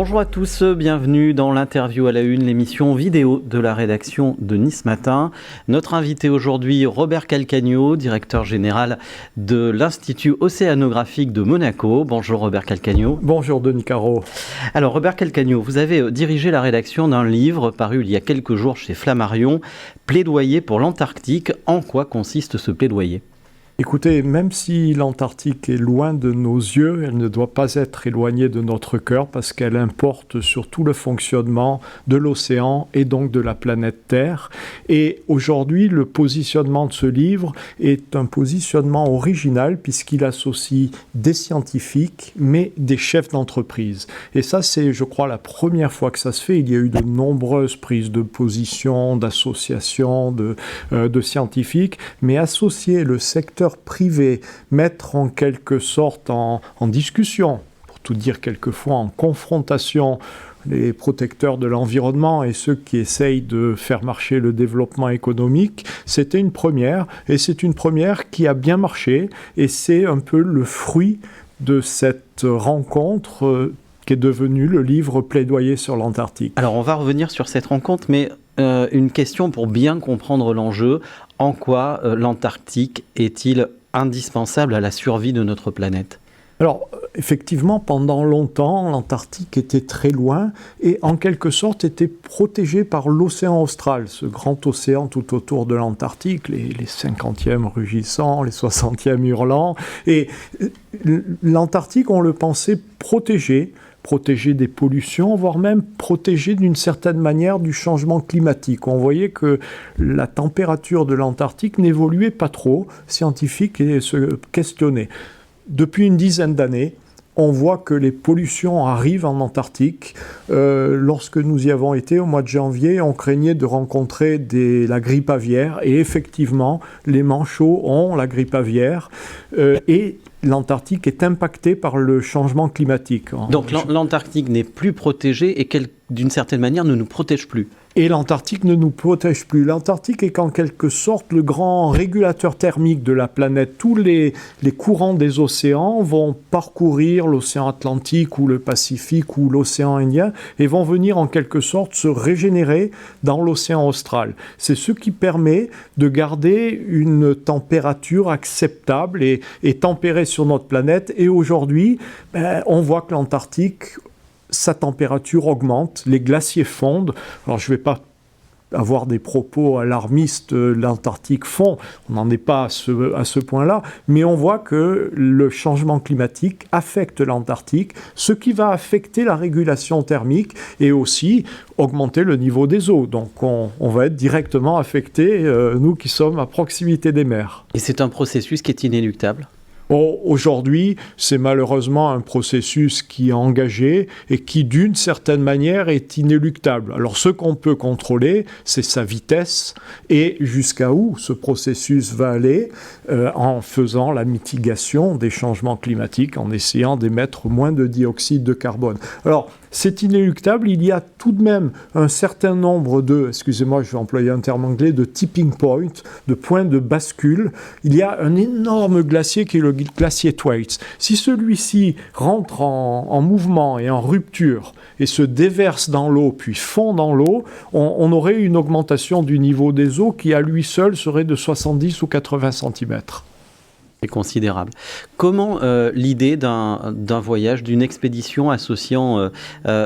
Bonjour à tous, bienvenue dans l'interview à la une, l'émission vidéo de la rédaction de Nice Matin. Notre invité aujourd'hui, Robert Calcagno, directeur général de l'Institut océanographique de Monaco. Bonjour Robert Calcagno. Bonjour Denis Caro. Alors Robert Calcagno, vous avez dirigé la rédaction d'un livre paru il y a quelques jours chez Flammarion, Plaidoyer pour l'Antarctique. En quoi consiste ce plaidoyer ? Écoutez, même si l'Antarctique est loin de nos yeux, elle ne doit pas être éloignée de notre cœur parce qu'elle importe sur tout le fonctionnement de l'océan et donc de la planète Terre. Et aujourd'hui, le positionnement de ce livre est un positionnement original puisqu'il associe des scientifiques mais des chefs d'entreprise. Et ça, c'est, je crois, la première fois que ça se fait. Il y a eu de nombreuses prises de position, d'associations, de scientifiques, mais associer le secteur privé, mettre en quelque sorte en discussion, pour tout dire quelquefois en confrontation, les protecteurs de l'environnement et ceux qui essayent de faire marcher le développement économique, c'était une première, et c'est une première qui a bien marché, et c'est un peu le fruit de cette rencontre qui est devenu le livre Plaidoyer sur l'Antarctique. Alors on va revenir sur cette rencontre, mais une question pour bien comprendre l'enjeu. En quoi l'Antarctique est-il indispensable à la survie de notre planète ? Alors, effectivement, pendant longtemps, l'Antarctique était très loin et en quelque sorte était protégé par l'océan austral, ce grand océan tout autour de l'Antarctique, les 50e rugissants, les 60e hurlants. Et l'Antarctique, on le pensait protégé des pollutions, voire même protégé d'une certaine manière du changement climatique. On voyait que la température de l'Antarctique n'évoluait pas trop, scientifiques se questionnaient. Depuis une dizaine d'années, on voit que les pollutions arrivent en Antarctique. Lorsque nous y avons été au mois de janvier, on craignait de rencontrer la grippe aviaire. Et effectivement, les manchots ont la grippe aviaire. Et l'Antarctique est impactée par le changement climatique. Donc l'Antarctique n'est plus protégée et d'une certaine manière ne nous protège plus. Et l'Antarctique ne nous protège plus. L'Antarctique est en quelque sorte le grand régulateur thermique de la planète. Tous les courants des océans vont parcourir l'océan Atlantique ou le Pacifique ou l'océan Indien et vont venir en quelque sorte se régénérer dans l'océan austral. C'est ce qui permet de garder une température acceptable et tempérée sur notre planète. Et aujourd'hui, on voit que l'Antarctique, sa température augmente, les glaciers fondent. Alors je ne vais pas avoir des propos alarmistes, l'Antarctique fond, on n'en est pas à ce point-là, mais on voit que le changement climatique affecte l'Antarctique, ce qui va affecter la régulation thermique et aussi augmenter le niveau des eaux. Donc on va être directement affectés, nous qui sommes à proximité des mers. Et c'est un processus qui est inéluctable ? Aujourd'hui, c'est malheureusement un processus qui est engagé et qui, d'une certaine manière, est inéluctable. Alors, ce qu'on peut contrôler, c'est sa vitesse et jusqu'à où ce processus va aller en faisant la mitigation des changements climatiques, en essayant d'émettre moins de dioxyde de carbone. Alors, c'est inéluctable, il y a tout de même un certain nombre excusez-moi, je vais employer un terme anglais, de tipping point, de points de bascule. Il y a un énorme glacier qui est le glacier Thwaites. Si celui-ci rentre en mouvement et en rupture et se déverse dans l'eau, puis fond dans l'eau, on aurait une augmentation du niveau des eaux qui, à lui seul, serait de 70 ou 80 cm. C'est considérable. Comment l'idée d'un voyage, d'une expédition associant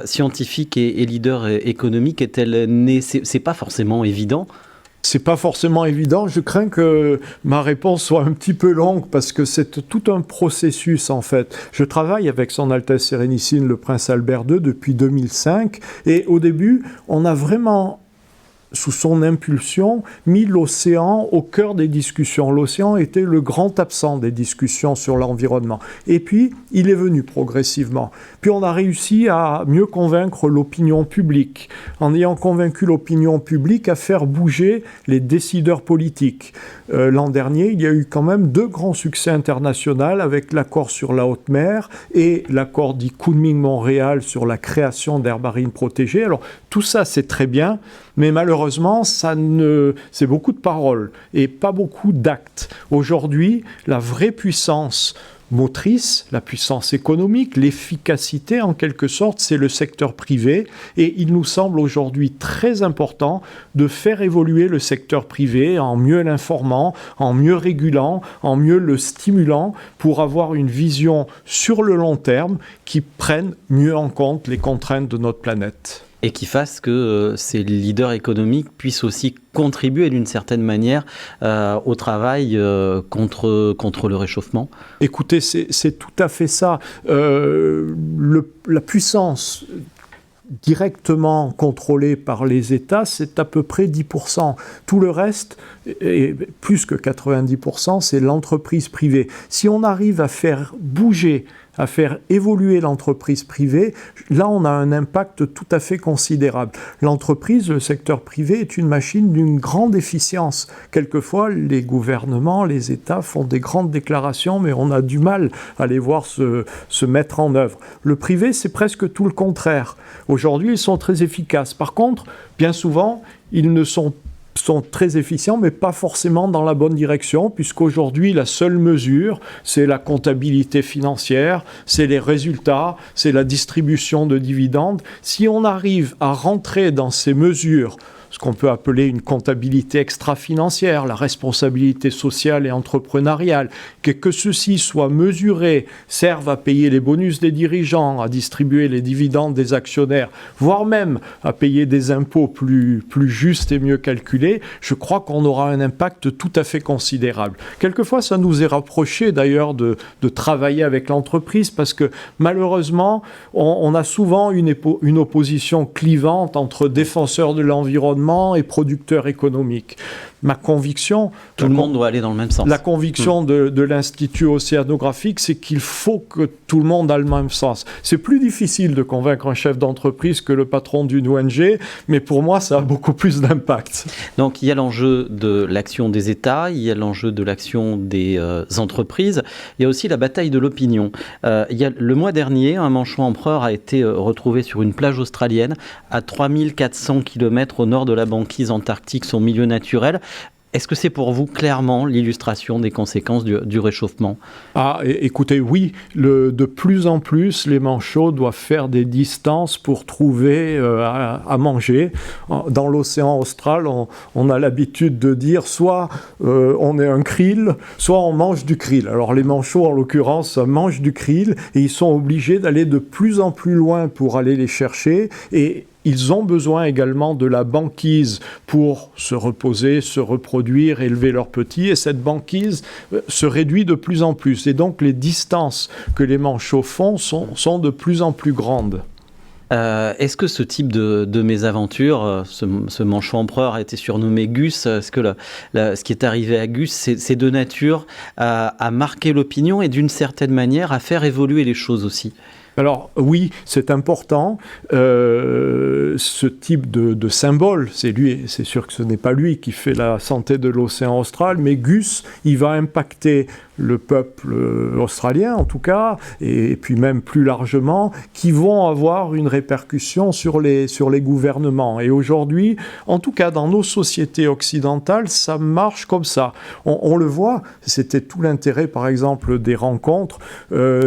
scientifiques et leaders économiques est-elle née ? C'est pas forcément évident. C'est pas forcément évident. Je crains que ma réponse soit un petit peu longue parce que c'est tout un processus en fait. Je travaille avec Son Altesse Sérénissime le Prince Albert II depuis 2005 et au début, on a vraiment sous son impulsion, mis l'océan au cœur des discussions. L'océan était le grand absent des discussions sur l'environnement. Et puis, il est venu progressivement. Puis on a réussi à mieux convaincre l'opinion publique, en ayant convaincu l'opinion publique à faire bouger les décideurs politiques. L'an dernier, il y a eu quand même 2 grands succès internationaux avec l'accord sur la haute mer et l'accord dit Kunming-Montréal sur la création d'aires marines protégées. Alors, tout ça, c'est très bien, mais malheureusement, c'est beaucoup de paroles et pas beaucoup d'actes. Aujourd'hui, la vraie puissance motrice, la puissance économique, l'efficacité en quelque sorte, c'est le secteur privé. Et il nous semble aujourd'hui très important de faire évoluer le secteur privé en mieux l'informant, en mieux régulant, en mieux le stimulant pour avoir une vision sur le long terme qui prenne mieux en compte les contraintes de notre planète. Et qui fasse que ces leaders économiques puissent aussi contribuer d'une certaine manière au travail contre le réchauffement. Écoutez, c'est tout à fait ça. La puissance directement contrôlée par les États, c'est à peu près 10%. Tout le reste, et plus que 90%, c'est l'entreprise privée. Si on arrive à faire bouger, à faire évoluer l'entreprise privée, là on a un impact tout à fait considérable. L'entreprise, le secteur privé est une machine d'une grande efficience. Quelquefois, les gouvernements, les États font des grandes déclarations, mais on a du mal à les voir se mettre en œuvre. Le privé, c'est presque tout le contraire. Aujourd'hui, ils sont très efficaces. Par contre, bien souvent, ils sont très efficients, mais pas forcément dans la bonne direction, puisqu'aujourd'hui, la seule mesure, c'est la comptabilité financière, c'est les résultats, c'est la distribution de dividendes. Si on arrive à rentrer dans ces mesures, ce qu'on peut appeler une comptabilité extra-financière, la responsabilité sociale et entrepreneuriale, que ceci soit mesuré, serve à payer les bonus des dirigeants, à distribuer les dividendes des actionnaires, voire même à payer des impôts plus justes et mieux calculés, je crois qu'on aura un impact tout à fait considérable. Quelquefois, ça nous est rapproché d'ailleurs de travailler avec l'entreprise parce que malheureusement, on a souvent une opposition clivante entre défenseurs de l'environnement et producteurs économiques. Ma conviction... Tout le monde doit aller dans le même sens. La conviction de l'Institut océanographique, c'est qu'il faut que tout le monde aille dans le même sens. C'est plus difficile de convaincre un chef d'entreprise que le patron d'une ONG, mais pour moi, ça a beaucoup plus d'impact. Donc, il y a l'enjeu de l'action des États, il y a l'enjeu de l'action des entreprises, il y a aussi la bataille de l'opinion. Le mois dernier, un manchot empereur a été retrouvé sur une plage australienne à 3400 km au nord de la banquise antarctique, son milieu naturel. Est-ce que c'est pour vous clairement l'illustration des conséquences du réchauffement ? Écoutez, oui. De plus en plus, les manchots doivent faire des distances pour trouver à manger. Dans l'océan austral, on a l'habitude de dire soit on est un krill, soit on mange du krill. Alors les manchots, en l'occurrence, mangent du krill et ils sont obligés d'aller de plus en plus loin pour aller les chercher. Et ils ont besoin également de la banquise pour se reposer, se reproduire, élever leurs petits. Et cette banquise se réduit de plus en plus. Et donc, les distances que les manchots font sont de plus en plus grandes. Est-ce que ce type de mésaventure, ce manchot empereur a été surnommé Gus, est-ce que ce qui est arrivé à Gus, c'est de nature à marquer l'opinion et d'une certaine manière à faire évoluer les choses aussi ? Alors oui, c'est important, ce type de symbole, c'est sûr que ce n'est pas lui qui fait la santé de l'océan austral, mais Gus, il va impacter le peuple australien en tout cas, et puis même plus largement, qui vont avoir une répercussion sur les gouvernements. Et aujourd'hui, en tout cas dans nos sociétés occidentales, ça marche comme ça. On le voit, c'était tout l'intérêt par exemple des rencontres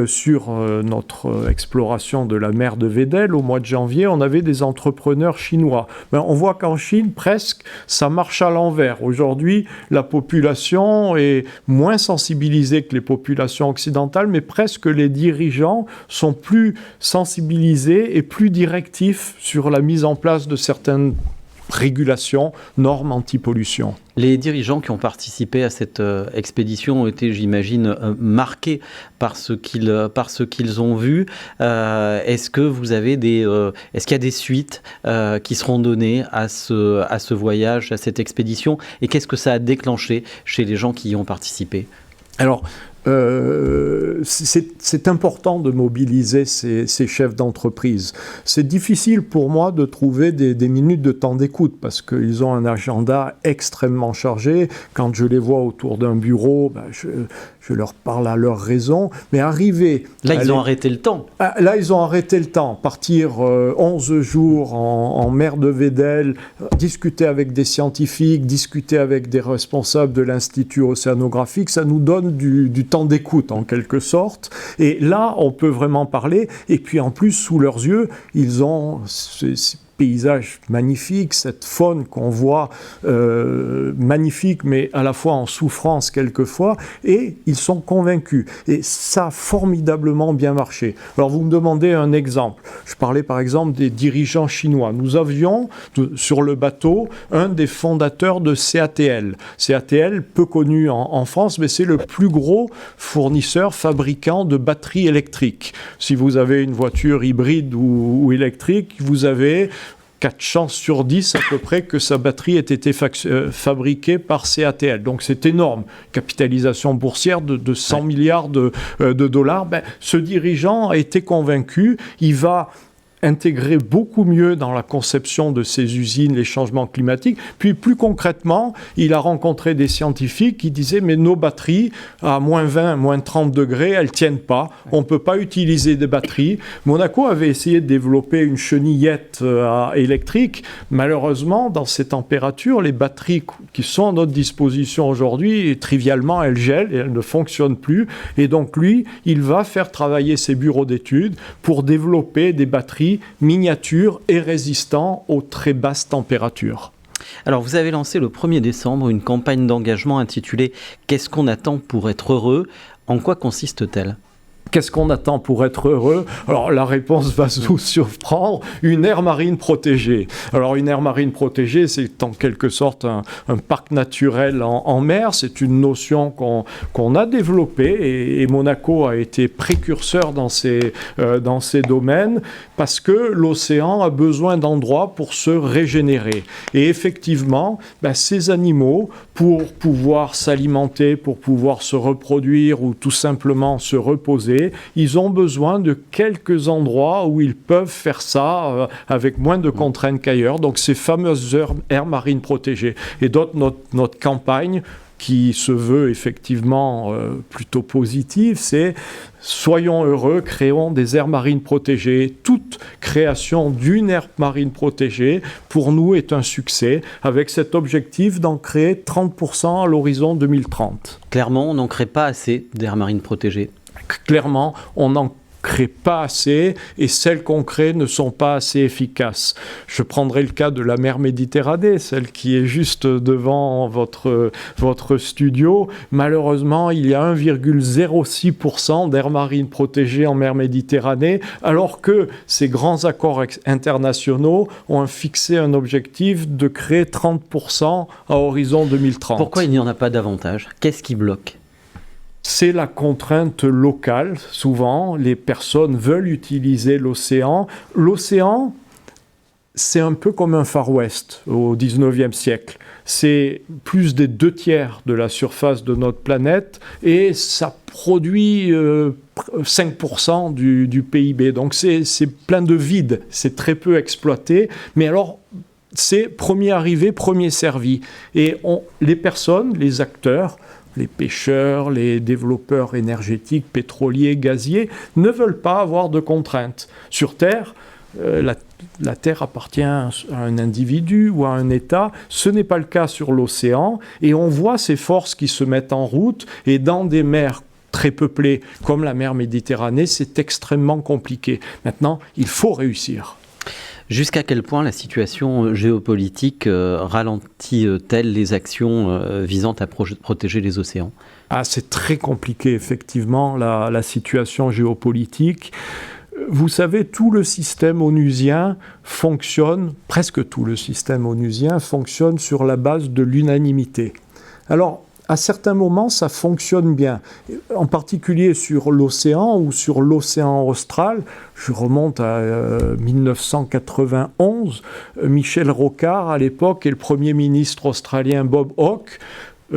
sur notre exploration de la mer de Weddell au mois de janvier, on avait des entrepreneurs chinois. On voit qu'en Chine, presque, ça marche à l'envers. Aujourd'hui, la population est moins sensibilisée que les populations occidentales, mais presque les dirigeants sont plus sensibilisés et plus directifs sur la mise en place de certaines régulations, normes anti-pollution. Les dirigeants qui ont participé à cette expédition ont été, j'imagine, marqués par ce qu'ils ont vu. Est-ce que vous avez est-ce qu'il y a des suites qui seront données à ce voyage, à cette expédition ? Et qu'est-ce que ça a déclenché chez les gens qui y ont participé ? Alors, c'est important de mobiliser ces chefs d'entreprise. C'est difficile pour moi de trouver des minutes de temps d'écoute parce qu'ils ont un agenda extrêmement chargé. Quand je les vois autour d'un bureau, je leur parle à leur raison. Mais arriver... Là, ils ont arrêté le temps. Là, ils ont arrêté le temps. Partir 11 jours en mer de Weddell, discuter avec des scientifiques, discuter avec des responsables de l'Institut océanographique, ça nous donne du temps temps d'écoute en quelque sorte. Et là, on peut vraiment parler. Et puis en plus, sous leurs yeux, ils ont ces paysages magnifiques, cette faune qu'on voit magnifique, mais à la fois en souffrance quelquefois, et ils sont convaincus. Et ça a formidablement bien marché. Alors vous me demandez un exemple. Je parlais par exemple des dirigeants chinois. Nous avions sur le bateau un des fondateurs de CATL. CATL, peu connu en France, mais c'est le plus gros fournisseur, fabricant de batteries électriques. Si vous avez une voiture hybride ou électrique, vous avez 4 chances sur 10 à peu près que sa batterie ait été fabriquée par CATL. Donc c'est énorme. Capitalisation boursière de 100 milliards de dollars. Ce dirigeant a été convaincu. Il va intégrer beaucoup mieux dans la conception de ces usines les changements climatiques. Puis plus concrètement, il a rencontré des scientifiques qui disaient mais nos batteries à moins 20, moins 30 degrés, elles ne tiennent pas. On ne peut pas utiliser des batteries. Monaco avait essayé de développer une chenillette électrique. Malheureusement, dans ces températures, les batteries qui sont à notre disposition aujourd'hui, trivialement, elles gèlent et elles ne fonctionnent plus. Et donc lui, il va faire travailler ses bureaux d'études pour développer des batteries miniatures et résistants aux très basses températures. Alors, vous avez lancé le 1er décembre une campagne d'engagement intitulée « Qu'est-ce qu'on attend pour être heureux ?» En quoi consiste-t-elle ? Qu'est-ce qu'on attend pour être heureux ? Alors la réponse va vous surprendre, une aire marine protégée. Alors une aire marine protégée, c'est en quelque sorte un parc naturel en mer. C'est une notion qu'on a développée et Monaco a été précurseur dans ces domaines parce que l'océan a besoin d'endroits pour se régénérer. Et effectivement, ces animaux, pour pouvoir s'alimenter, pour pouvoir se reproduire ou tout simplement se reposer, ils ont besoin de quelques endroits où ils peuvent faire ça avec moins de contraintes qu'ailleurs. Donc ces fameuses aires marines protégées. Et notre campagne, qui se veut effectivement plutôt positive, c'est « Soyons heureux, créons des aires marines protégées ». Toute création d'une aire marine protégée, pour nous, est un succès, avec cet objectif d'en créer 30% à l'horizon 2030. Clairement, on n'en crée pas assez d'aires marines protégées. Clairement, on n'en crée pas assez et celles qu'on crée ne sont pas assez efficaces. Je prendrai le cas de la mer Méditerranée, celle qui est juste devant votre studio. Malheureusement, il y a 1,06% d'aires marines protégées en mer Méditerranée, alors que ces grands accords internationaux ont fixé un objectif de créer 30% à horizon 2030. Pourquoi il n'y en a pas davantage ? Qu'est-ce qui bloque ? C'est la contrainte locale. Souvent, les personnes veulent utiliser l'océan. L'océan, c'est un peu comme un Far West au XIXe siècle. C'est plus des 2/3 de la surface de notre planète et ça produit 5% du PIB. Donc c'est plein de vide, c'est très peu exploité. Mais alors, c'est premier arrivé, premier servi. Et les personnes, les acteurs, les pêcheurs, les développeurs énergétiques, pétroliers, gaziers, ne veulent pas avoir de contraintes. Sur Terre, la Terre appartient à un individu ou à un État. Ce n'est pas le cas sur l'océan. Et on voit ces forces qui se mettent en route. Et dans des mers très peuplées comme la mer Méditerranée, c'est extrêmement compliqué. Maintenant, il faut réussir. Jusqu'à quel point la situation géopolitique ralentit-elle les actions visant à protéger les océans ? C'est très compliqué, effectivement, la situation géopolitique. Vous savez, tout le système onusien fonctionne, presque tout le système onusien fonctionne sur la base de l'unanimité. Alors, à certains moments, ça fonctionne bien. En particulier sur l'océan ou sur l'océan austral. Je remonte à 1991. Michel Rocard, à l'époque, et le Premier ministre australien Bob Hawke,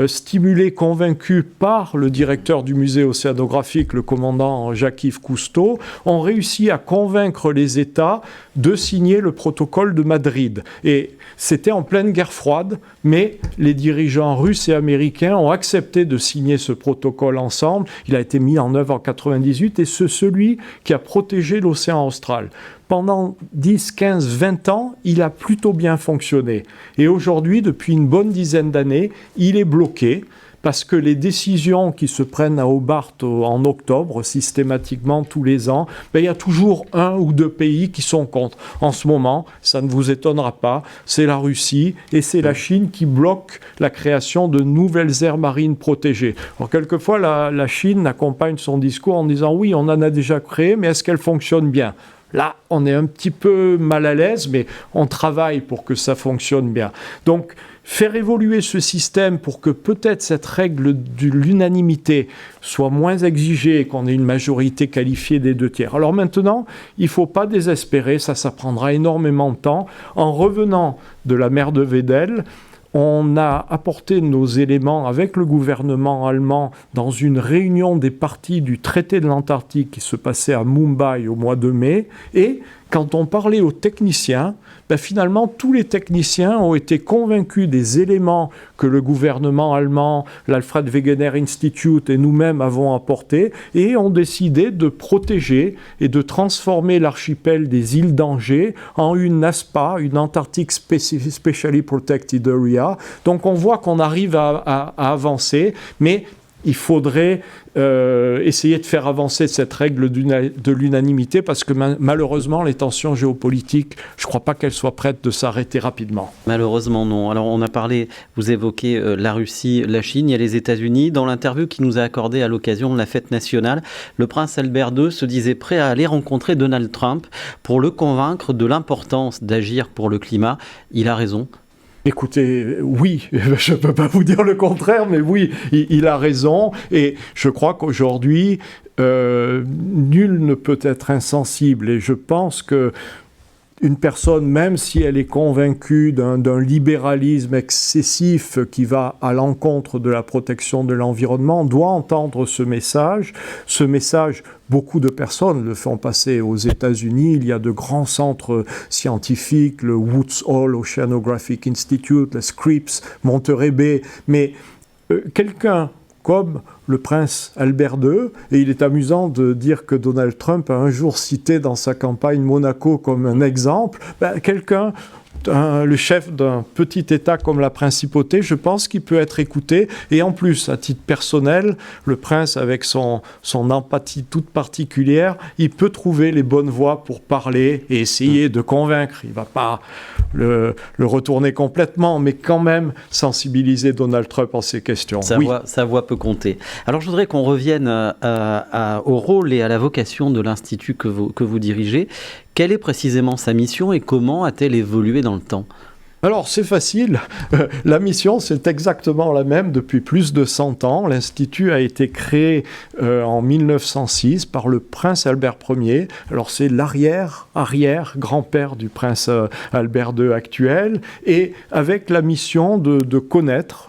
stimulé, convaincu par le directeur du musée océanographique, le commandant Jacques-Yves Cousteau, ont réussi à convaincre les États de signer le protocole de Madrid. Et c'était en pleine guerre froide, mais les dirigeants russes et américains ont accepté de signer ce protocole ensemble. Il a été mis en œuvre en 1998 et c'est celui qui a protégé l'océan austral. Pendant 10, 15, 20 ans, il a plutôt bien fonctionné. Et aujourd'hui, depuis une bonne dizaine d'années, il est bloqué parce que les décisions qui se prennent à Hobart en octobre, systématiquement tous les ans, il y a toujours 1 ou 2 pays qui sont contre. En ce moment, ça ne vous étonnera pas, c'est la Russie et c'est la Chine qui bloquent la création de nouvelles aires marines protégées. Alors quelquefois, la Chine accompagne son discours en disant oui, on en a déjà créé, mais est-ce qu'elle fonctionne bien ? Là, on est un petit peu mal à l'aise, mais on travaille pour que ça fonctionne bien. Donc, faire évoluer ce système pour que peut-être cette règle de l'unanimité soit moins exigée et qu'on ait une majorité qualifiée des 2 tiers. Alors maintenant, il ne faut pas désespérer, ça prendra énormément de temps. En revenant de la mer de Weddell, on a apporté nos éléments avec le gouvernement allemand dans une réunion des parties du traité de l'Antarctique qui se passait à Mumbai au mois de mai. Et quand on parlait aux techniciens, finalement, tous les techniciens ont été convaincus des éléments que le gouvernement allemand, l'Alfred Wegener Institute et nous-mêmes avons apportés et ont décidé de protéger et de transformer l'archipel des îles d'Angers en une ASPA, une Antarctic Specially Protected Area. Donc on voit qu'on arrive à avancer, mais il faudrait essayer de faire avancer cette règle de l'unanimité parce que malheureusement, les tensions géopolitiques, je ne crois pas qu'elles soient prêtes de s'arrêter rapidement. Malheureusement, non. Alors, on a parlé, vous évoquez la Russie, la Chine, il y a les États-Unis. Dans l'interview qu'il nous a accordée à l'occasion de la fête nationale, le prince Albert II se disait prêt à aller rencontrer Donald Trump pour le convaincre de l'importance d'agir pour le climat. Il a raison. Écoutez, oui, je ne peux pas vous dire le contraire, mais oui, il a raison. Et je crois qu'aujourd'hui, nul ne peut être insensible. Et je pense que une personne, même si elle est convaincue d'un libéralisme excessif qui va à l'encontre de la protection de l'environnement, doit entendre ce message. Ce message, beaucoup de personnes le font passer aux États-Unis. Il y a de grands centres scientifiques, le Woods Hole Oceanographic Institute, le Scripps, Monterey Bay. Mais quelqu'un comme le prince Albert II, et il est amusant de dire que Donald Trump a un jour cité dans sa campagne Monaco comme un exemple, quelqu'un, le chef d'un petit État comme la principauté, je pense qu'il peut être écouté. Et en plus, à titre personnel, le prince, avec son empathie toute particulière, il peut trouver les bonnes voies pour parler et essayer de convaincre. Il ne va pas le retourner complètement, mais quand même sensibiliser Donald Trump en ces questions. Sa voix peut compter. Alors, je voudrais qu'on revienne au rôle et à la vocation de l'Institut que vous dirigez. Quelle est précisément sa mission et comment a-t-elle évolué dans le temps ? Alors, c'est facile. La mission, c'est exactement la même depuis plus de 100 ans. L'Institut a été créé en 1906 par le prince Albert Ier. Alors, c'est l'arrière-grand-père du prince Albert II actuel. Et avec la mission de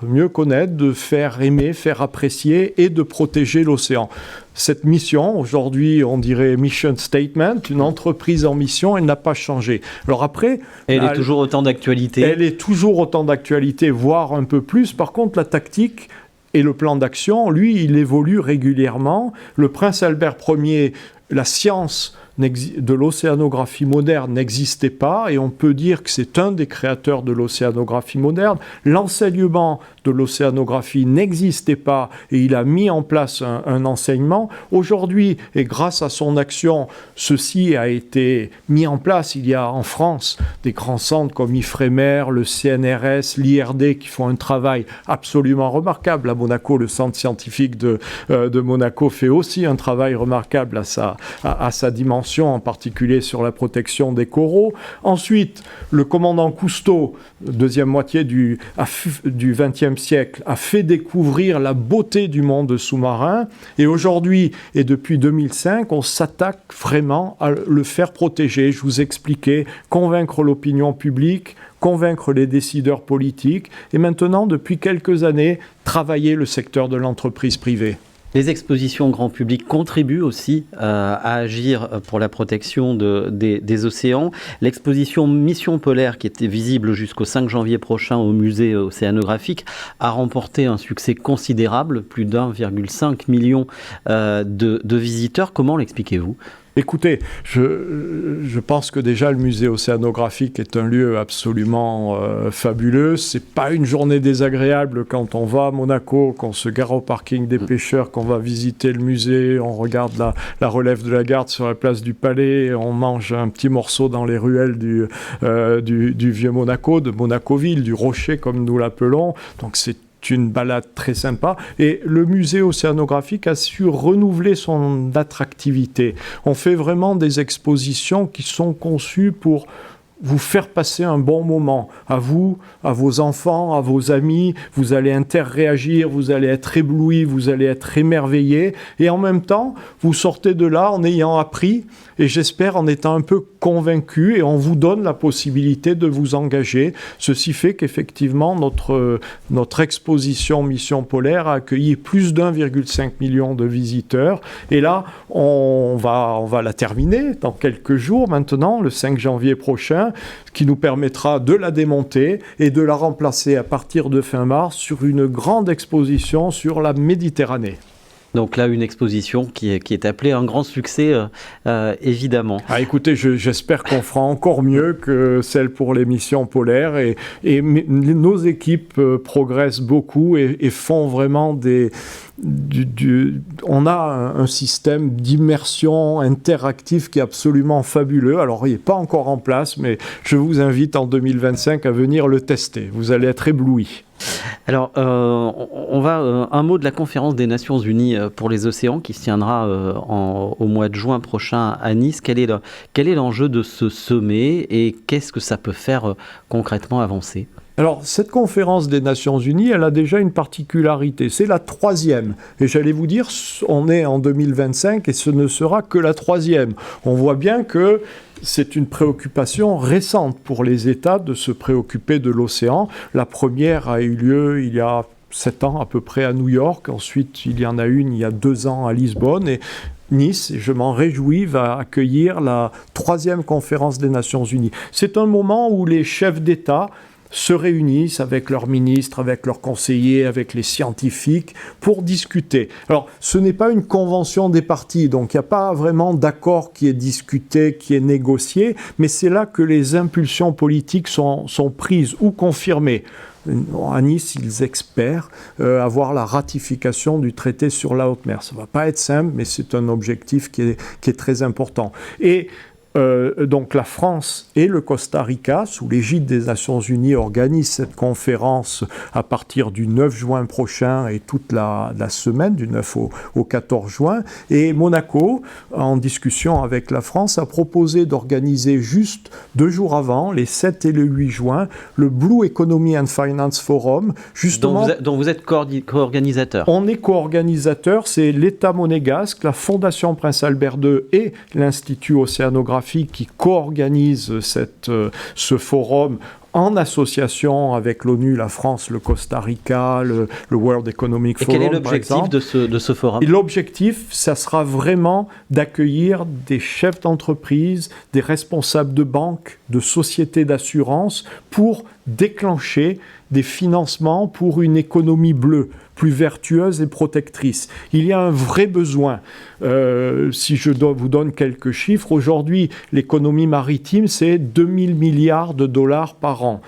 mieux connaître, de faire aimer, faire apprécier et de protéger l'océan. Cette mission, aujourd'hui, on dirait mission statement, une entreprise en mission, elle n'a pas changé. Alors après... Elle est toujours autant d'actualité. Elle est toujours autant d'actualité, voire un peu plus. Par contre, la tactique et le plan d'action, lui, il évolue régulièrement. Le prince Albert Ier, la science de l'océanographie moderne n'existait pas, et on peut dire que c'est un des créateurs de l'océanographie moderne. L'enseignement de l'océanographie n'existait pas, et il a mis en place un enseignement. Aujourd'hui, et grâce à son action, ceci a été mis en place. Il y a en France des grands centres comme IFREMER, le CNRS, l'IRD qui font un travail absolument remarquable. À Monaco, le centre scientifique de Monaco fait aussi un travail remarquable à sa dimension, en particulier sur la protection des coraux. Ensuite, le commandant Cousteau, deuxième moitié du XXe siècle, a fait découvrir la beauté du monde sous-marin. Et aujourd'hui, et depuis 2005, on s'attaque vraiment à le faire protéger. Je vous expliquais, convaincre l'opinion publique, convaincre les décideurs politiques, et maintenant, depuis quelques années, travailler le secteur de l'entreprise privée. Les expositions grand public contribuent aussi à agir pour la protection des océans. L'exposition Mission Polaire, qui était visible jusqu'au 5 janvier prochain au musée océanographique, a remporté un succès considérable, plus d'1,5 million de visiteurs. Comment l'expliquez-vous ? Écoutez, je pense que déjà le musée océanographique est un lieu absolument fabuleux. C'est pas une journée désagréable quand on va à Monaco, qu'on se gare au parking des pêcheurs, qu'on va visiter le musée, on regarde la relève de la Garde sur la place du Palais, on mange un petit morceau dans les ruelles du vieux Monaco, de Monaco-Ville, du Rocher comme nous l'appelons. Donc c'est une balade très sympa et le musée océanographique a su renouveler son attractivité. On fait vraiment des expositions qui sont conçues pour vous faire passer un bon moment, à vous, à vos enfants, à vos amis. Vous allez interréagir, vous allez être ébloui, vous allez être émerveillé et en même temps, vous sortez de là en ayant appris et j'espère en étant un peu convaincu et on vous donne la possibilité de vous engager. Ceci fait qu'effectivement, notre exposition Mission Polaire a accueilli plus d'1,5 million de visiteurs et là, on va la terminer dans quelques jours maintenant, le 5 janvier prochain, qui nous permettra de la démonter et de la remplacer à partir de fin mars sur une grande exposition sur la Méditerranée. Donc là, une exposition qui est appelée un grand succès, évidemment. Écoutez, j'espère qu'on fera encore mieux que celle pour les missions polaires et nos équipes progressent beaucoup et font vraiment on a un système d'immersion interactif qui est absolument fabuleux. Alors, il n'est pas encore en place, mais je vous invite en 2025 à venir le tester. Vous allez être éblouis. Alors, on va un mot de la conférence des Nations Unies pour les océans qui se tiendra au mois de juin prochain à Nice. Quel est l'enjeu de ce sommet et qu'est-ce que ça peut faire concrètement avancer ? Alors, cette conférence des Nations Unies, elle a déjà une particularité. C'est la 3e. Et j'allais vous dire, on est en 2025 et ce ne sera que la 3e. On voit bien que c'est une préoccupation récente pour les États de se préoccuper de l'océan. La première a eu lieu il y a 7 ans à peu près à New York. Ensuite, il y en a une il y a 2 ans à Lisbonne. Et Nice, je m'en réjouis, va accueillir la 3e conférence des Nations Unies. C'est un moment où les chefs d'État se réunissent avec leurs ministres, avec leurs conseillers, avec les scientifiques pour discuter. Alors, ce n'est pas une convention des parties, donc il n'y a pas vraiment d'accord qui est discuté, qui est négocié, mais c'est là que les impulsions politiques sont prises ou confirmées. À Nice, ils espèrent avoir la ratification du traité sur la haute mer. Ça ne va pas être simple, mais c'est un objectif qui est très important. Et donc la France et le Costa Rica, sous l'égide des Nations Unies, organisent cette conférence à partir du 9 juin prochain et toute la semaine, du 9 au 14 juin. Et Monaco, en discussion avec la France, a proposé d'organiser juste 2 jours avant, les 7 et le 8 juin, le Blue Economy and Finance Forum. Justement, dont vous êtes co-organisateur. On est co-organisateur, c'est l'État monégasque, la Fondation Prince Albert II et l'Institut océanographique qui co-organise ce forum en association avec l'ONU, la France, le Costa Rica, le World Economic Forum. Et quel est l'objectif de ce forum ? Et l'objectif, ça sera vraiment d'accueillir des chefs d'entreprise, des responsables de banques, de sociétés d'assurance pour déclencher des financements pour une économie bleue, plus vertueuse et protectrice. Il y a un vrai besoin. Si je vous donne quelques chiffres, aujourd'hui, l'économie maritime, c'est 2000 milliards de dollars par an.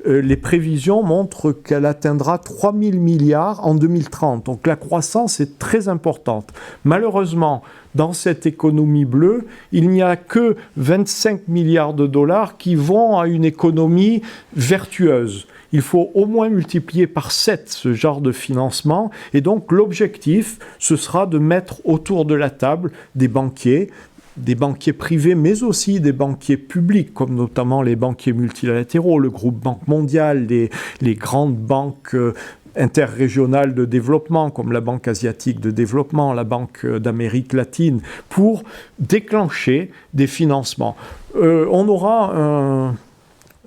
Les prévisions montrent qu'elle atteindra 3000 milliards en 2030. Donc la croissance est très importante. Malheureusement, dans cette économie bleue, il n'y a que 25 milliards de dollars qui vont à une économie vertueuse. Il faut au moins multiplier par 7 ce genre de financement. Et donc l'objectif, ce sera de mettre autour de la table des banquiers privés, mais aussi des banquiers publics, comme notamment les banquiers multilatéraux, le groupe Banque mondiale, les grandes banques interrégionales de développement, comme la Banque asiatique de développement, la Banque d'Amérique latine, pour déclencher des financements. On aura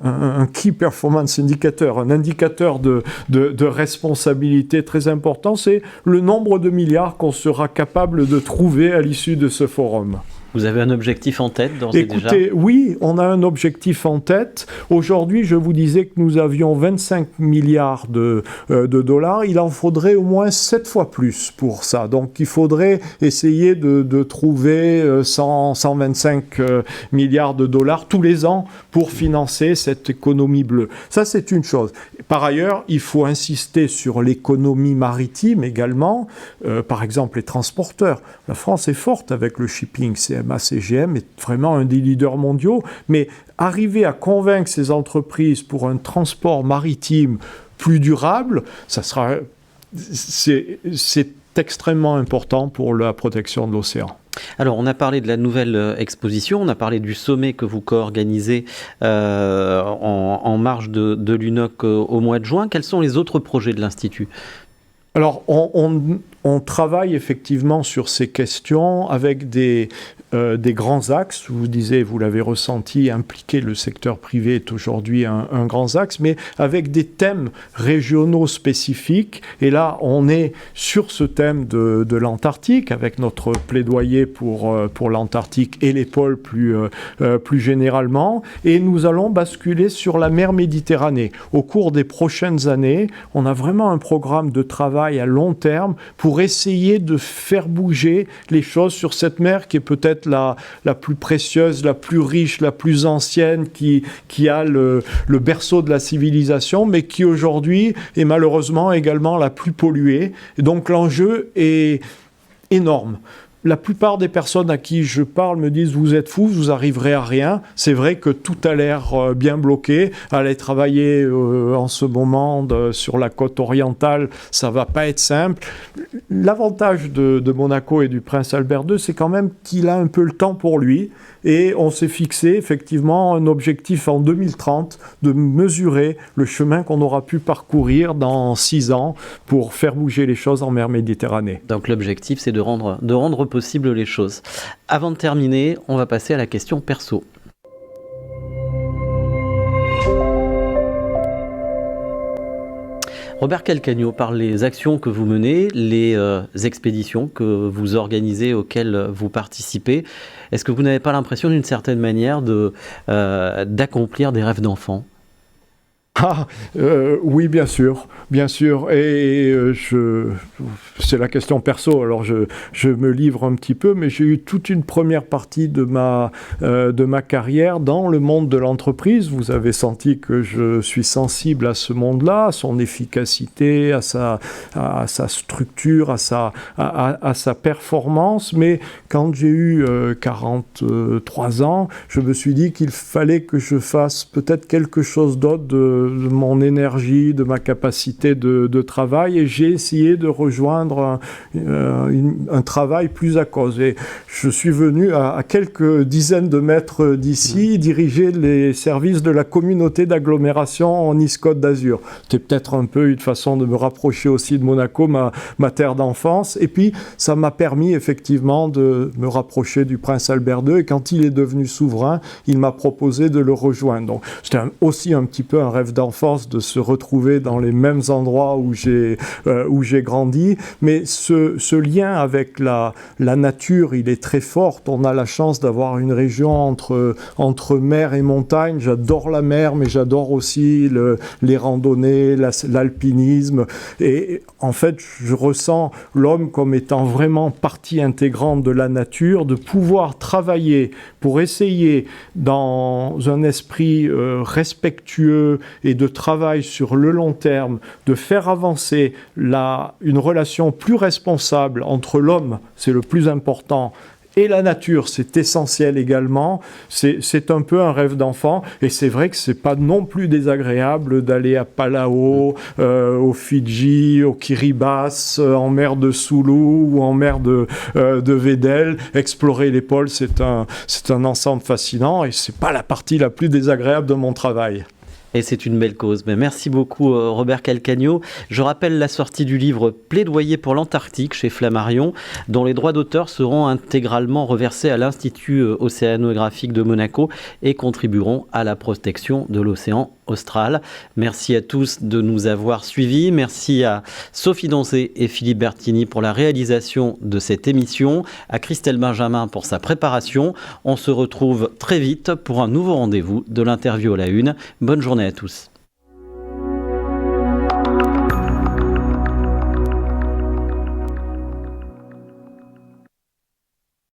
un Key Performance Indicator, un indicateur de responsabilité très important, c'est le nombre de milliards qu'on sera capable de trouver à l'issue de ce forum. Vous avez un objectif en tête d'ores et déjà ? Écoutez, oui, on a un objectif en tête. Aujourd'hui, je vous disais que nous avions 25 milliards de dollars. Il en faudrait au moins 7 fois plus pour ça. Donc, il faudrait essayer de trouver 125 milliards de dollars tous les ans pour financer cette économie bleue. Ça, c'est une chose. Par ailleurs, il faut insister sur l'économie maritime également. Par exemple, les transporteurs. La France est forte avec le shipping. CMA CGM est vraiment un des leaders mondiaux. Mais arriver à convaincre ces entreprises pour un transport maritime plus durable, c'est extrêmement important pour la protection de l'océan. Alors, on a parlé de la nouvelle exposition, on a parlé du sommet que vous co-organisez en marge de l'UNOC au mois de juin. Quels sont les autres projets de l'Institut ? Alors, on travaille effectivement sur ces questions avec des grands axes. Je vous disais, vous l'avez ressenti, impliquer le secteur privé est aujourd'hui un grand axe, mais avec des thèmes régionaux spécifiques. Et là, on est sur ce thème de l'Antarctique, avec notre plaidoyer pour l'Antarctique et les pôles plus généralement. Et nous allons basculer sur la mer Méditerranée. Au cours des prochaines années, on a vraiment un programme de travail à long terme pour essayer de faire bouger les choses sur cette mer qui est peut-être la plus précieuse, la plus riche, la plus ancienne, qui a le berceau de la civilisation, mais qui aujourd'hui est malheureusement également la plus polluée. Et donc l'enjeu est énorme. La plupart des personnes à qui je parle me disent « Vous êtes fous, vous arriverez à rien ». C'est vrai que tout a l'air bien bloqué. Aller travailler en ce moment sur la côte orientale, ça ne va pas être simple. L'avantage de Monaco et du Prince Albert II, c'est quand même qu'il a un peu le temps pour lui. Et on s'est fixé effectivement un objectif en 2030 de mesurer le chemin qu'on aura pu parcourir dans 6 ans pour faire bouger les choses en mer Méditerranée. Donc l'objectif, c'est de rendre possible les choses. Avant de terminer, on va passer à la question perso. Robert Calcagno, par les actions que vous menez, les expéditions que vous organisez, auxquelles vous participez, est-ce que vous n'avez pas l'impression d'une certaine manière d'accomplir des rêves d'enfant ? Oui, bien sûr. Et c'est la question perso, alors je me livre un petit peu, mais j'ai eu toute une première partie de ma carrière dans le monde de l'entreprise. Vous avez senti que je suis sensible à ce monde-là, à son efficacité, à sa structure, à sa performance. Mais quand j'ai eu 43 ans, je me suis dit qu'il fallait que je fasse peut-être quelque chose d'autre de mon énergie, de ma capacité de travail, et j'ai essayé de rejoindre un travail plus à cause. Et je suis venu à quelques dizaines de mètres d'ici diriger les services de la communauté d'agglomération en Nice-Côte d'Azur. C'était peut-être un peu une façon de me rapprocher aussi de Monaco, ma terre d'enfance. Et puis, ça m'a permis effectivement de me rapprocher du Prince Albert II. Et quand il est devenu souverain, il m'a proposé de le rejoindre. Donc, c'était aussi un petit peu un rêve d'enfance de se retrouver dans les mêmes endroits où j'ai grandi. Mais ce lien avec la nature, il est très fort. On a la chance d'avoir une région entre mer et montagne. J'adore la mer, mais j'adore aussi les randonnées, l'alpinisme. Et en fait, je ressens l'homme comme étant vraiment partie intégrante de la nature, de pouvoir travailler pour essayer, dans un esprit respectueux et de travail sur le long terme, de faire avancer une relation plus responsable entre l'homme, c'est le plus important, et la nature, c'est essentiel également. C'est un peu un rêve d'enfant. Et c'est vrai que c'est pas non plus désagréable d'aller à Palau, aux Fidji, au Kiribati, en mer de Sulu ou en mer de Weddell. Explorer les pôles, c'est un ensemble fascinant et c'est pas la partie la plus désagréable de mon travail. Et c'est une belle cause. Mais merci beaucoup Robert Calcagno. Je rappelle la sortie du livre Plaidoyer pour l'Antarctique chez Flammarion, dont les droits d'auteur seront intégralement reversés à l'Institut océanographique de Monaco et contribueront à la protection de l'océan austral. Merci à tous de nous avoir suivis. Merci à Sophie Donzé et Philippe Bertini pour la réalisation de cette émission, à Christelle Benjamin pour sa préparation. On se retrouve très vite pour un nouveau rendez-vous de l'interview à la une. Bonne journée à tous.